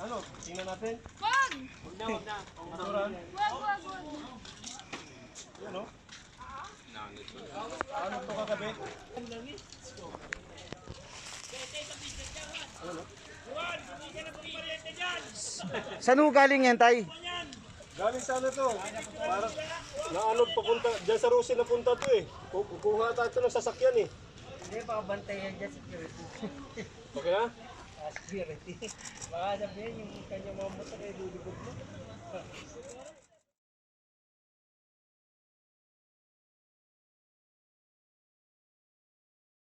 Ano? Tingnan natin. Wag! Huwag na. Masuran. Wag! Yan o. Ano ito kakabit? Saan ho galing yan, tay? Galing sana to. Parang naanod papunta. Diyan sa Rusi na punta to eh. Kukuha tayo ito ng sasakyan eh. Hindi, baka bantayan dyan security. Okay na? Security. Baka sabihin yung kanyang mga motor ay lulubog mo.